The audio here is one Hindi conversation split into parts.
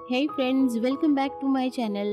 Hey friends, welcome back to my channel.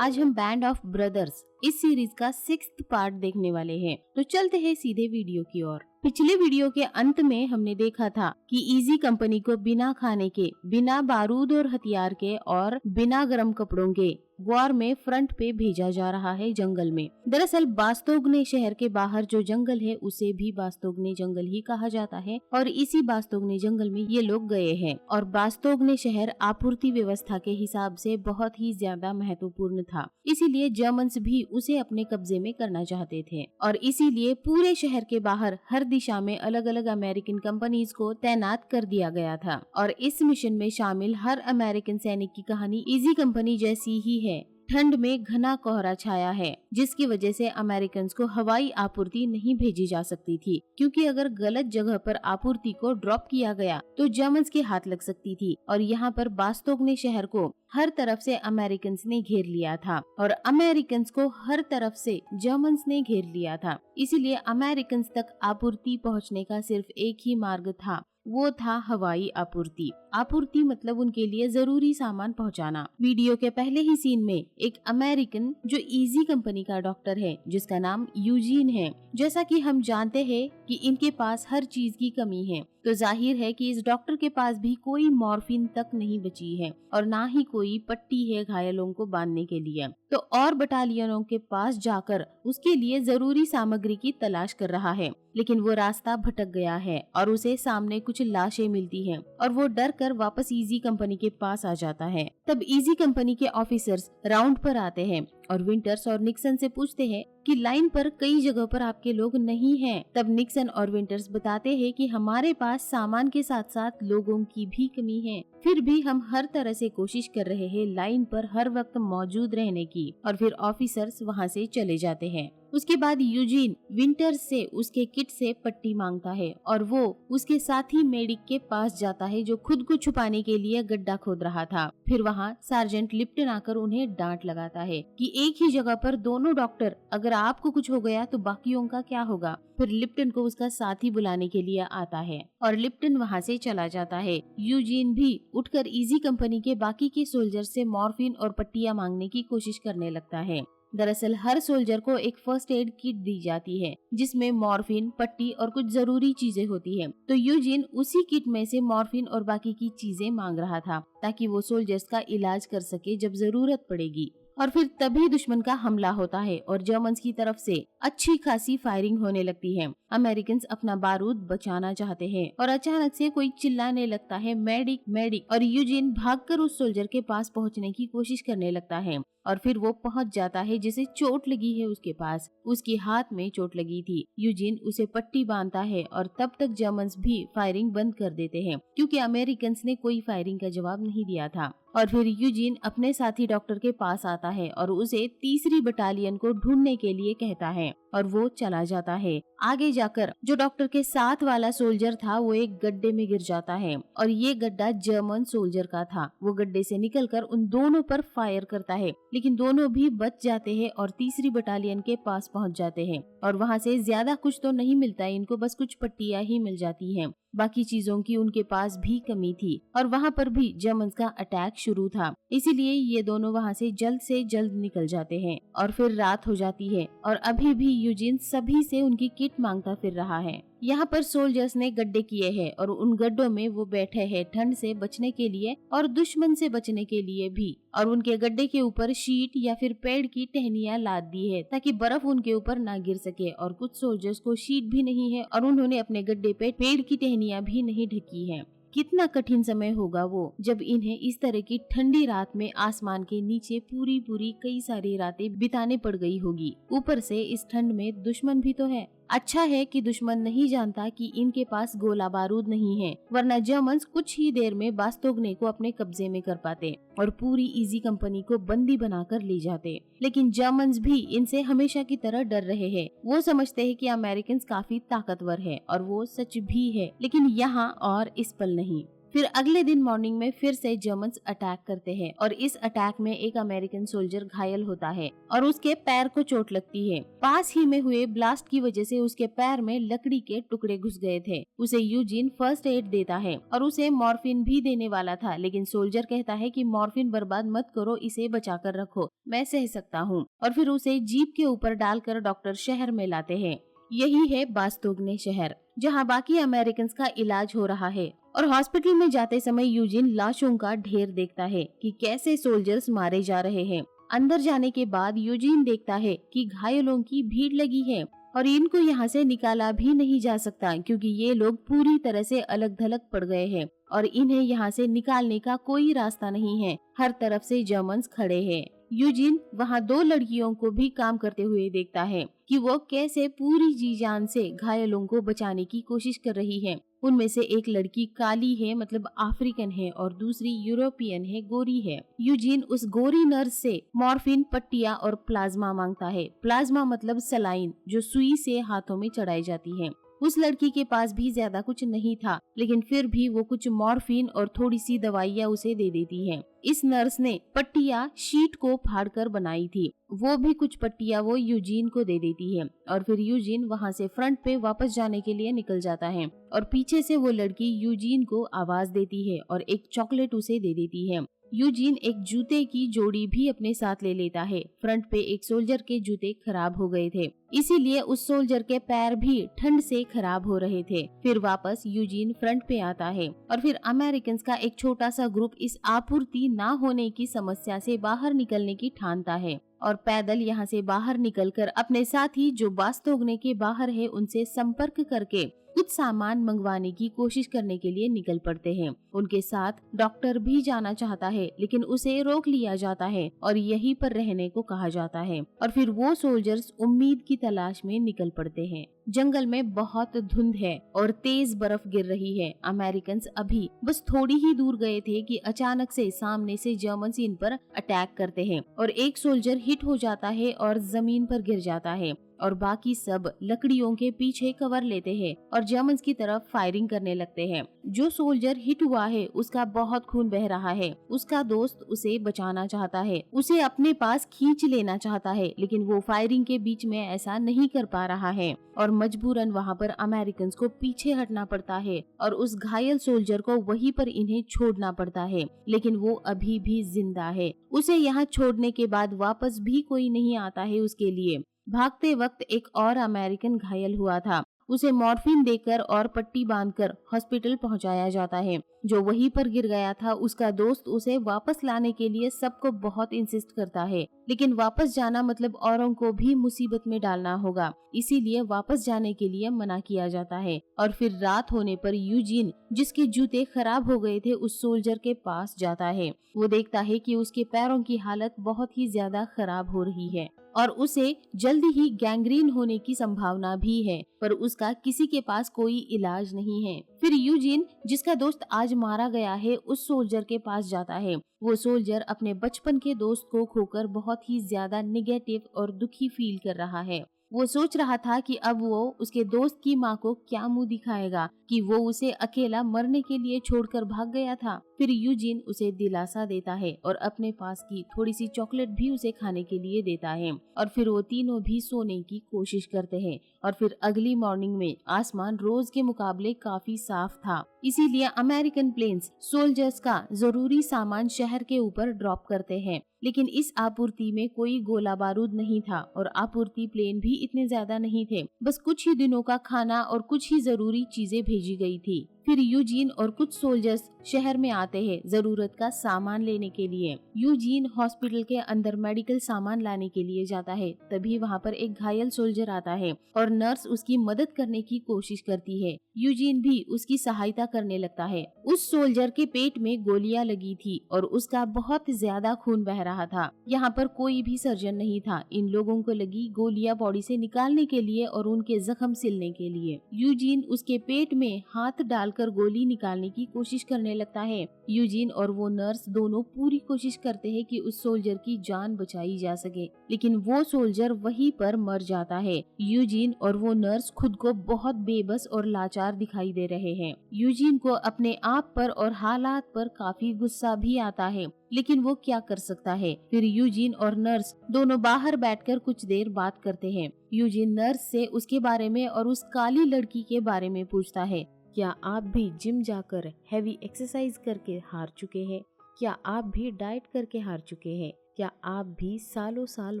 आज हम बैंड ऑफ ब्रदर्स इस सीरीज का 6th पार्ट देखने वाले हैं। तो चलते हैं सीधे वीडियो की ओर। पिछले वीडियो के अंत में हमने देखा था कि इजी कंपनी को बिना खाने के, बिना बारूद और हथियार के और बिना गर्म कपड़ों के वॉर में फ्रंट पे भेजा जा रहा है जंगल में। दरअसल बास्तोग्ने शहर के बाहर जो जंगल है उसे भी बास्तोग्ने जंगल ही कहा जाता है और इसी बास्तोग्ने जंगल में ये लोग गए हैं। और बास्तोग्ने शहर आपूर्ति व्यवस्था के हिसाब से बहुत ही ज्यादा महत्वपूर्ण था, इसीलिए जर्मन्स भी उसे अपने कब्जे में करना चाहते थे और इसीलिए पूरे शहर के बाहर हर दिशा में अलग अलग अमेरिकन कंपनीज को तैनात कर दिया गया था। और इस मिशन में शामिल हर अमेरिकन सैनिक की कहानी इजी कंपनी जैसी ही है। ठंड में घना कोहरा छाया है, जिसकी वजह से अमेरिकन्स को हवाई आपूर्ति नहीं भेजी जा सकती थी, क्योंकि अगर गलत जगह पर आपूर्ति को ड्रॉप किया गया तो जर्मन्स के हाथ लग सकती थी। और यहाँ पर बास्तोग्ने शहर को हर तरफ से अमेरिकन्स ने घेर लिया था और अमेरिकन्स को हर तरफ से जर्मन्स ने घेर लिया था। इसीलिए अमेरिकन्स तक आपूर्ति पहुँचने का सिर्फ एक ही मार्ग था, वो था हवाई आपूर्ति। आपूर्ति मतलब उनके लिए जरूरी सामान पहुंचाना। वीडियो के पहले ही सीन में एक अमेरिकन जो इजी कंपनी का डॉक्टर है, जिसका नाम यूजीन है, जैसा कि हम जानते हैं कि इनके पास हर चीज की कमी है, तो जाहिर है कि इस डॉक्टर के पास भी कोई मॉर्फिन तक नहीं बची है और ना ही कोई पट्टी है घायलों को बांधने के लिए। तो और बटालियनों के पास जाकर उसके लिए जरूरी सामग्री की तलाश कर रहा है, लेकिन वो रास्ता भटक गया है और उसे सामने कुछ लाशें मिलती हैं और वो डर कर वापस इजी कंपनी के पास आ जाता है। तब इजी कंपनी के ऑफिसर्स राउंड पर आते हैं और विंटर्स और निक्सन से पूछते हैं कि लाइन पर कई जगह पर आपके लोग नहीं हैं। तब निक्सन और विंटर्स बताते हैं कि हमारे पास सामान के साथ साथ लोगों की भी कमी है, फिर भी हम हर तरह से कोशिश कर रहे हैं लाइन पर हर वक्त मौजूद रहने की। और फिर ऑफिसर्स वहाँ से चले जाते हैं। उसके बाद यूजीन विंटर्स से उसके किट से पट्टी मांगता है और वो उसके साथी मेडिक के पास जाता है जो खुद को छुपाने के लिए गड्ढा खोद रहा था। फिर वहाँ सार्जेंट लिप्टन आकर उन्हें डांट लगाता है कि एक ही जगह पर दोनों डॉक्टर, अगर आपको कुछ हो गया तो बाकियों का क्या होगा। फिर लिप्टन को उसका साथी बुलाने के लिए आता है और लिप्टन वहाँ से चला जाता है। यूजीन भी उठकर इजी कंपनी के बाकी के सोल्जर से मॉर्फिन और पट्टियां मांगने की कोशिश करने लगता है। दरअसल हर सोल्जर को एक फर्स्ट एड किट दी जाती है, जिसमें मॉर्फिन, पट्टी और कुछ जरूरी चीजें होती हैं। तो यूजीन उसी किट में से मॉर्फिन और बाकी की चीजें मांग रहा था ताकि वो सोल्जर्स का इलाज कर सके जब जरूरत पड़ेगी। और फिर तभी दुश्मन का हमला होता है और जर्मन्स की तरफ से अच्छी खासी फायरिंग होने लगती है। अमेरिकन्स अपना बारूद बचाना चाहते हैं और अचानक से कोई चिल्लाने लगता है, मेडिक मेडिक, और यूजीन भागकर उस सोल्जर के पास पहुंचने की कोशिश करने लगता है और फिर वो पहुंच जाता है जिसे चोट लगी है उसके पास। उसके हाथ में चोट लगी थी। यूजीन उसे पट्टी बांधता है और तब तक जर्मन्स भी फायरिंग बंद कर देते हैं, क्योंकि अमेरिकन्स ने कोई फायरिंग का जवाब नहीं दिया था। और फिर यूजीन अपने साथी डॉक्टर के पास आता है और उसे तीसरी बटालियन को ढूंढने के लिए कहता है और वो चला जाता है। आगे जाकर जो डॉक्टर के साथ वाला सोल्जर था वो एक गड्ढे में गिर जाता है और ये गड्ढा जर्मन सोल्जर का था। वो गड्ढे से निकलकर उन दोनों पर फायर करता है, लेकिन दोनों भी बच जाते हैं और तीसरी बटालियन के पास पहुंच जाते हैं। और वहाँ से ज्यादा कुछ तो नहीं मिलता है इनको, बस कुछ पट्टियां ही मिल जाती हैं। बाकी चीजों की उनके पास भी कमी थी और वहाँ पर भी जर्मन्स का अटैक शुरू था, इसीलिए ये दोनों वहाँ से जल्द निकल जाते हैं। और फिर रात हो जाती है और अभी भी यूजीन सभी से उनकी किट मांगता फिर रहा है। यहाँ पर सोल्जर्स ने गड्ढे किए हैं और उन गड्ढों में वो बैठे हैं ठंड से बचने के लिए और दुश्मन से बचने के लिए भी। और उनके गड्ढे के ऊपर शीट या फिर पेड़ की टहनियां लाद दी है ताकि बर्फ उनके ऊपर ना गिर सके। और कुछ सोल्जर्स को शीट भी नहीं है और उन्होंने अपने गड्ढे पे पेड़ की टहनियां भी नहीं ढकी है। कितना कठिन समय होगा वो, जब इन्हें इस तरह की ठंडी रात में आसमान के नीचे पूरी कई सारी रातें बिताने पड़ गई होगी। ऊपर से इस ठंड में दुश्मन भी तो है। अच्छा है कि दुश्मन नहीं जानता कि इनके पास गोला बारूद नहीं है, वरना जर्मन्स कुछ ही देर में बास्तोग्ने को अपने कब्जे में कर पाते और पूरी इजी कंपनी को बंदी बनाकर ले जाते। लेकिन जर्मन्स भी इनसे हमेशा की तरह डर रहे हैं। वो समझते हैं कि अमेरिकन्स काफी ताकतवर है और वो सच भी है, लेकिन यहाँ और इस पल नहीं। फिर अगले दिन मॉर्निंग में फिर से जर्मन्स अटैक करते हैं और इस अटैक में एक अमेरिकन सोल्जर घायल होता है और उसके पैर को चोट लगती है। पास ही में हुए ब्लास्ट की वजह से उसके पैर में लकड़ी के टुकड़े घुस गए थे। उसे यूजीन फर्स्ट एड देता है और उसे मॉर्फिन भी देने वाला था, लेकिन सोल्जर कहता है कि मॉर्फिन बर्बाद मत करो, इसे बचा कर रखो, मैं सह सकता हूँ। और फिर उसे जीप के ऊपर डालकर डॉक्टर शहर में लाते हैं। यही है बास्तोग्ने शहर, जहाँ बाकी अमेरिकन का इलाज हो रहा है। और हॉस्पिटल में जाते समय यूजिन लाशों का ढेर देखता है कि कैसे सोल्जर्स मारे जा रहे हैं। अंदर जाने के बाद यूजिन देखता है कि घायलों की भीड़ लगी है और इनको यहाँ से निकाला भी नहीं जा सकता, क्योंकि ये लोग पूरी तरह से अलग थलग पड़ गए हैं और इन्हें यहाँ से निकालने का कोई रास्ता नहीं है। हर तरफ से जर्मन्स खड़े हैं। यूजिन वहाँ 2 लड़कियों को भी काम करते हुए देखता है कि वो कैसे पूरी जी जान से घायलों को बचाने की कोशिश कर रही है। उनमें से एक लड़की काली है, मतलब अफ्रीकन है, और दूसरी यूरोपियन है, गोरी है। यूजिन उस गोरी नर्स से मॉर्फिन, पट्टियां और प्लाज्मा मांगता है। प्लाज्मा मतलब सलाइन, जो सुई से हाथों में चढ़ाई जाती है। उस लड़की के पास भी ज्यादा कुछ नहीं था, लेकिन फिर भी वो कुछ मॉर्फिन और थोड़ी सी दवाइयाँ उसे दे देती है। इस नर्स ने पट्टियां शीट को फाड़कर बनाई थी, वो भी कुछ पट्टियां वो यूजीन को दे देती है और फिर यूजीन वहां से फ्रंट पे वापस जाने के लिए निकल जाता है और पीछे से वो लड़की यूजीन को आवाज देती है और एक चॉकलेट उसे दे देती है। यूजीन एक जूते की जोड़ी भी अपने साथ ले लेता है। फ्रंट पे एक सोल्जर के जूते खराब हो गए थे, इसीलिए उस सोल्जर के पैर भी ठंड से खराब हो रहे थे। फिर वापस यूजीन फ्रंट पे आता है और फिर अमेरिकन का एक छोटा सा ग्रुप इस आपूर्ति ना होने की समस्या से बाहर निकलने की ठानता है और पैदल यहाँ से बाहर निकलकर अपने साथी जो बास्तोग्ने के बाहर है उनसे संपर्क करके कुछ सामान मंगवाने की कोशिश करने के लिए निकल पड़ते हैं। उनके साथ डॉक्टर भी जाना चाहता है, लेकिन उसे रोक लिया जाता है और यहीं पर रहने को कहा जाता है और फिर वो सोल्जर्स उम्मीद की तलाश में निकल पड़ते हैं। जंगल में बहुत धुंध है और तेज बर्फ गिर रही है। अमेरिकन्स अभी बस थोड़ी ही दूर गए थे कि अचानक से सामने से जर्मन्स इन पर अटैक करते हैं और एक सोल्जर हिट हो जाता है और जमीन पर गिर जाता है और बाकी सब लकड़ियों के पीछे कवर लेते हैं और जर्मन्स की तरफ फायरिंग करने लगते हैं। जो सोल्जर हिट हुआ है उसका बहुत खून बह रहा है। उसका दोस्त उसे बचाना चाहता है, उसे अपने पास खींच लेना चाहता है, लेकिन वो फायरिंग के बीच में ऐसा नहीं कर पा रहा है और मजबूरन वहाँ पर अमेरिकन्स को पीछे हटना पड़ता है और उस घायल सोल्जर को वहीं पर इन्हें छोड़ना पड़ता है, लेकिन वो अभी भी जिंदा है। उसे यहाँ छोड़ने के बाद वापस भी कोई नहीं आता है उसके लिए। भागते वक्त एक और अमेरिकन घायल हुआ था, उसे मॉर्फिन देकर और पट्टी बांधकर हॉस्पिटल पहुंचाया जाता है। जो वहीं पर गिर गया था उसका दोस्त उसे वापस लाने के लिए सबको बहुत इंसिस्ट करता है, लेकिन वापस जाना मतलब औरों को भी मुसीबत में डालना होगा, इसीलिए वापस जाने के लिए मना किया जाता है। और फिर रात होने पर यूजीन, जिसके जूते खराब हो गए थे, उस सोल्जर के पास जाता है। वो देखता है कि उसके पैरों की हालत बहुत ही ज्यादा खराब हो रही है और उसे जल्दी ही गैंग्रीन होने की संभावना भी है, पर उसका किसी के पास कोई इलाज नहीं है। फिर यूजीन, जिसका दोस्त आज मारा गया है, उस सोल्जर के पास जाता है। वो सोल्जर अपने बचपन के दोस्त को खोकर बहुत ही ज्यादा निगेटिव और दुखी फील कर रहा है। वो सोच रहा था कि अब वो उसके दोस्त की माँ को क्या मुंह दिखाएगा कि वो उसे अकेला मरने के लिए छोड़कर भाग गया था। फिर यूजीन उसे दिलासा देता है और अपने पास की थोड़ी सी चॉकलेट भी उसे खाने के लिए देता है और फिर वो तीनों भी सोने की कोशिश करते हैं। और फिर अगली मॉर्निंग में आसमान रोज के मुकाबले काफी साफ था, इसीलिए अमेरिकन प्लेन्स सोल्जर्स का जरूरी सामान शहर के ऊपर ड्रॉप करते हैं। लेकिन इस आपूर्ति में कोई गोला बारूद नहीं था और आपूर्ति प्लेन भी इतने ज्यादा नहीं थे, बस कुछ ही दिनों का खाना और कुछ ही जरूरी चीजें भेजी गई थी। फिर यूजीन और कुछ सोल्जर्स शहर में आते हैं जरूरत का सामान लेने के लिए। यूजीन हॉस्पिटल के अंदर मेडिकल सामान लाने के लिए जाता है, तभी वहाँ पर एक घायल सोल्जर आता है और नर्स उसकी मदद करने की कोशिश करती है। यूजीन भी उसकी सहायता करने लगता है। उस सोल्जर के पेट में गोलियां लगी थी और उसका बहुत ज्यादा खून बह रहा था। यहाँ पर कोई भी सर्जन नहीं था। इन लोगों को लगी गोलियां बॉडी से निकालने के लिए और उनके जख्म सिलने के लिए। यूजीन उसके पेट में हाथ डालकर उठाकर गोली निकालने की कोशिश करने लगता है। यूजीन और वो नर्स दोनों पूरी कोशिश करते हैं कि उस सोल्जर की जान बचाई जा सके, लेकिन वो सोल्जर वहीं पर मर जाता है। यूजीन और वो नर्स खुद को बहुत बेबस और लाचार दिखाई दे रहे हैं। यूजीन को अपने आप पर और हालात पर काफी गुस्सा भी आता है, लेकिन वो क्या कर सकता है। फिर यूजीन और नर्स दोनों बाहर बैठकर कुछ देर बात करते हैं। यूजीन नर्स से उसके बारे में और उस काली लड़की के बारे में पूछता है। क्या आप भी जिम जाकर हैवी एक्सरसाइज करके हार चुके हैं? क्या आप भी डाइट करके हार चुके हैं? क्या आप भी सालों साल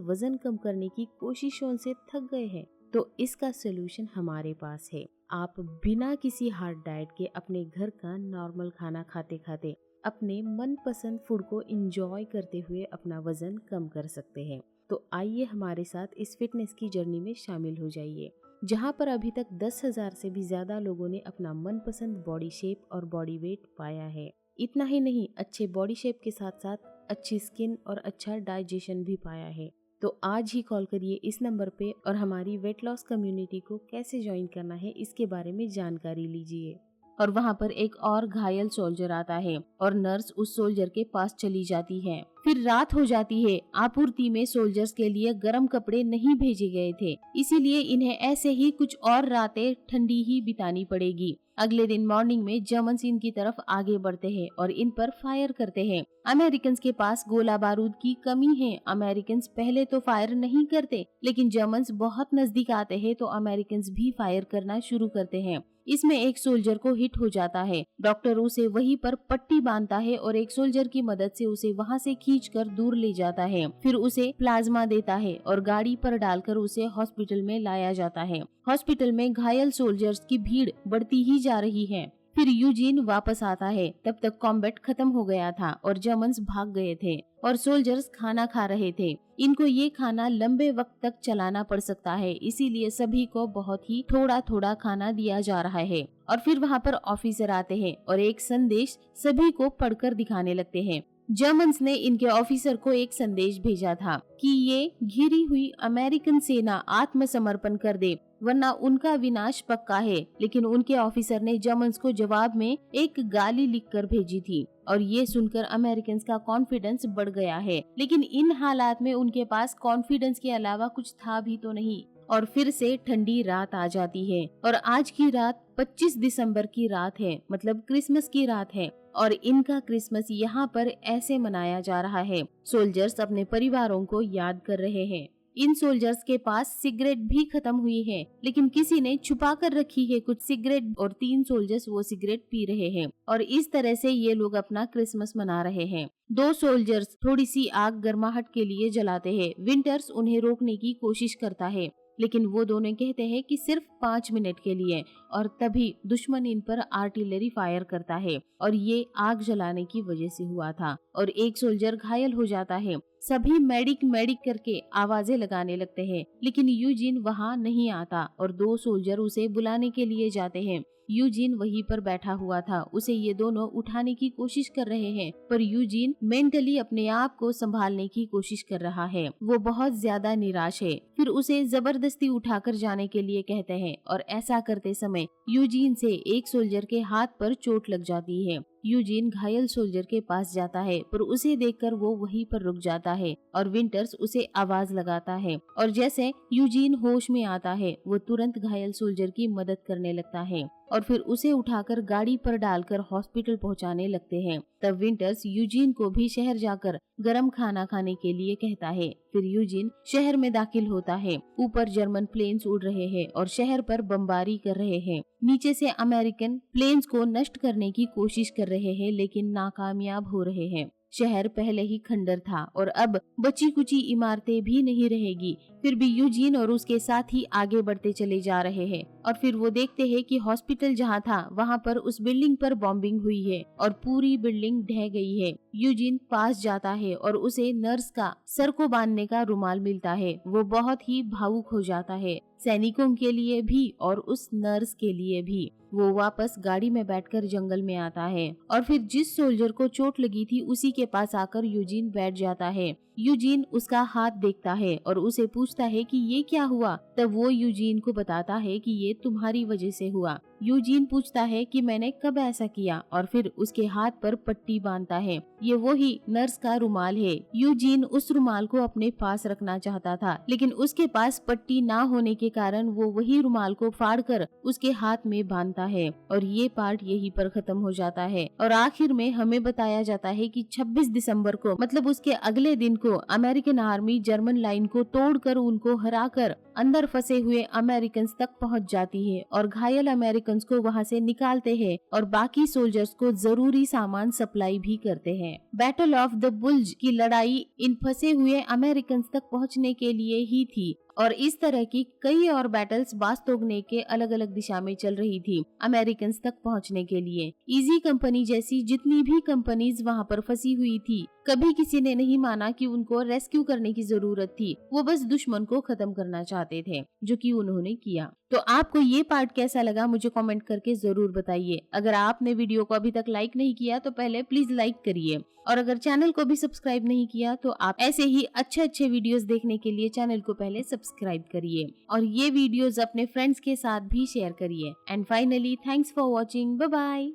वजन कम करने की कोशिशों से थक गए हैं? तो इसका सोल्यूशन हमारे पास है। आप बिना किसी हार्ड डाइट के अपने घर का नॉर्मल खाना खाते खाते अपने मनपसंद फूड को एंजॉय करते हुए अपना वजन कम कर सकते हैं। तो आइए हमारे साथ इस फिटनेस की जर्नी में शामिल हो जाइए, जहां पर अभी तक 10,000 से भी ज्यादा लोगों ने अपना मनपसंद बॉडी शेप और बॉडी वेट पाया है। इतना ही नहीं, अच्छे बॉडी शेप के साथ साथ अच्छी स्किन और अच्छा डाइजेशन भी पाया है। तो आज ही कॉल करिए इस नंबर पे और हमारी वेट लॉस कम्युनिटी को कैसे ज्वाइन करना है इसके बारे में जानकारी लीजिए। और वहाँ पर एक और घायल सोल्जर आता है और नर्स उस सोल्जर के पास चली जाती है। फिर रात हो जाती है। आपूर्ति में सोल्जर्स के लिए गर्म कपड़े नहीं भेजे गए थे, इसीलिए इन्हें ऐसे ही कुछ और रातें ठंडी ही बितानी पड़ेगी। अगले दिन मॉर्निंग में जर्मन्स इनकी तरफ आगे बढ़ते हैं और इन पर फायर करते हैं। अमेरिकन के पास गोला बारूद की कमी है। अमेरिकन पहले तो फायर नहीं करते, लेकिन जर्मन्स बहुत नजदीक आते हैं तो अमेरिकन भी फायर करना शुरू करते हैं। इसमें एक सोल्जर को हिट हो जाता है। डॉक्टर उसे वहीं पर पट्टी बांधता है और एक सोल्जर की मदद से उसे वहां से खींचकर दूर ले जाता है। फिर उसे प्लाज्मा देता है और गाड़ी पर डालकर उसे हॉस्पिटल में लाया जाता है। हॉस्पिटल में घायल सोल्जर्स की भीड़ बढ़ती ही जा रही है। फिर यूजीन वापस आता है। तब तक कॉम्बैट खत्म हो गया था और जर्मन्स भाग गए थे और सोल्जर्स खाना खा रहे थे। इनको ये खाना लंबे वक्त तक चलाना पड़ सकता है, इसीलिए सभी को बहुत ही थोड़ा थोड़ा खाना दिया जा रहा है। और फिर वहाँ पर ऑफिसर आते हैं और एक संदेश सभी को पढ़कर दिखाने लगते हैं। जर्मन्स ने इनके ऑफिसर को एक संदेश भेजा था कि ये घिरी हुई अमेरिकन सेना आत्मसमर्पण कर दे, वरना उनका विनाश पक्का है। लेकिन उनके ऑफिसर ने जर्मन्स को जवाब में एक गाली लिखकर भेजी थी और ये सुनकर अमेरिकन का कॉन्फिडेंस बढ़ गया है। लेकिन इन हालात में उनके पास कॉन्फिडेंस के अलावा कुछ था भी तो नहीं। और फिर से ठंडी रात आ जाती है और आज की रात 25 दिसंबर की रात है, मतलब क्रिसमस की रात है। और इनका क्रिसमस यहाँ पर ऐसे मनाया जा रहा है। सोल्जर्स अपने परिवारों को याद कर रहे हैं। इन सोल्जर्स के पास सिगरेट भी खत्म हुई है, लेकिन किसी ने छुपा कर रखी है कुछ सिगरेट और 3 सोल्जर्स वो सिगरेट पी रहे हैं और इस तरह से ये लोग अपना क्रिसमस मना रहे हैं। 2 सोल्जर्स थोड़ी सी आग गर्माहट के लिए जलाते हैं। विंटर्स उन्हें रोकने की कोशिश करता है, लेकिन वो दोनों कहते हैं कि सिर्फ 5 मिनट के लिए। और तभी दुश्मन इन पर आर्टिलरी फायर करता है और ये आग जलाने की वजह से हुआ था और एक सोल्जर घायल हो जाता है। सभी मेडिक मेडिक करके आवाजें लगाने लगते हैं, लेकिन यूजीन वहाँ नहीं आता और 2 सोल्जर उसे बुलाने के लिए जाते हैं। यूजीन वहीं पर बैठा हुआ था। उसे ये दोनों उठाने की कोशिश कर रहे हैं, पर यूजीन मेंटली अपने आप को संभालने की कोशिश कर रहा है। वो बहुत ज्यादा निराश है। फिर उसे जबरदस्ती उठाकर जाने के लिए कहते हैं और ऐसा करते समय यूजीन से एक सोल्जर के हाथ पर चोट लग जाती है। यूजीन घायल सोल्जर के पास जाता है, पर उसे देखकर वो वहीं पर रुक जाता है और विंटर्स उसे आवाज लगाता है और जैसे यूजीन होश में आता है वो तुरंत घायल सोल्जर की मदद करने लगता है और फिर उसे उठाकर गाड़ी पर डालकर हॉस्पिटल पहुंचाने लगते हैं। तब विंटर्स यूजीन को भी शहर जाकर गरम खाना खाने के लिए कहता है। फिर यूजीन शहर में दाखिल होता है। ऊपर जर्मन प्लेन्स उड़ रहे हैं और शहर पर बमबारी कर रहे हैं। नीचे से अमेरिकन प्लेन्स को नष्ट करने की कोशिश कर रहे हैं, लेकिन नाकामयाब हो रहे हैं। शहर पहले ही खंडर था और अब बची कुची इमारतें भी नहीं रहेगी। फिर भी यूजीन और उसके साथी आगे बढ़ते चले जा रहे हैं और फिर वो देखते हैं कि हॉस्पिटल जहाँ था वहाँ पर उस बिल्डिंग पर बॉम्बिंग हुई है और पूरी बिल्डिंग ढह गई है। यूजीन पास जाता है और उसे नर्स का सर को बांधने का रुमाल मिलता है। वो बहुत ही भावुक हो जाता है, सैनिकों के लिए भी और उस नर्स के लिए भी। वो वापस गाड़ी में बैठकर जंगल में आता है और फिर जिस सोल्जर को चोट लगी थी उसी के पास आकर यूजीन बैठ जाता है। यूजीन उसका हाथ देखता है और उसे पूछता है कि ये क्या हुआ। तब वो यूजीन को बताता है कि ये तुम्हारी वजह से हुआ। यूजीन पूछता है कि मैंने कब ऐसा किया और फिर उसके हाथ पर पट्टी बांधता है। ये वही नर्स का रुमाल है। यूजीन उस रुमाल को अपने पास रखना चाहता था, लेकिन उसके पास पट्टी ना होने के कारण वो वही रुमाल को फाड़कर उसके हाथ में बांधता है और ये पार्ट यहीं पर खत्म हो जाता है। और आखिर में हमें बताया जाता है कि 26 दिसंबर को, मतलब उसके अगले दिन को, अमेरिकन आर्मी जर्मन लाइन को तोड़कर, उनको हराकर अंदर फंसे हुए अमेरिकन तक पहुंच जाती है और घायल अमेरिकन को वहां से निकालते हैं और बाकी सोल्जर्स को जरूरी सामान सप्लाई भी करते हैं। बैटल ऑफ द बुल्ज की लड़ाई इन फंसे हुए अमेरिकन तक पहुंचने के लिए ही थी और इस तरह की कई और बैटल्स बास्तोगने के अलग अलग दिशा में चल रही थी अमेरिकन तक पहुंचने के लिए। ईजी कंपनी जैसी जितनी भी कंपनीज वहां पर फंसी हुई थी, कभी किसी ने नहीं माना कि उनको रेस्क्यू करने की जरूरत थी। वो बस दुश्मन को खत्म करना चाहते थे, जो कि उन्होंने किया। तो आपको ये पार्ट कैसा लगा मुझे कमेंट करके जरूर बताइए। अगर आपने वीडियो को अभी तक लाइक नहीं किया तो पहले प्लीज लाइक करिए, और अगर चैनल को भी सब्सक्राइब नहीं किया तो आप ऐसे ही अच्छे वीडियोस देखने के लिए चैनल को पहले सब्सक्राइब करिए और ये वीडियोस अपने फ्रेंड्स के साथ भी शेयर करिए। And finally thanks for watching, bye bye.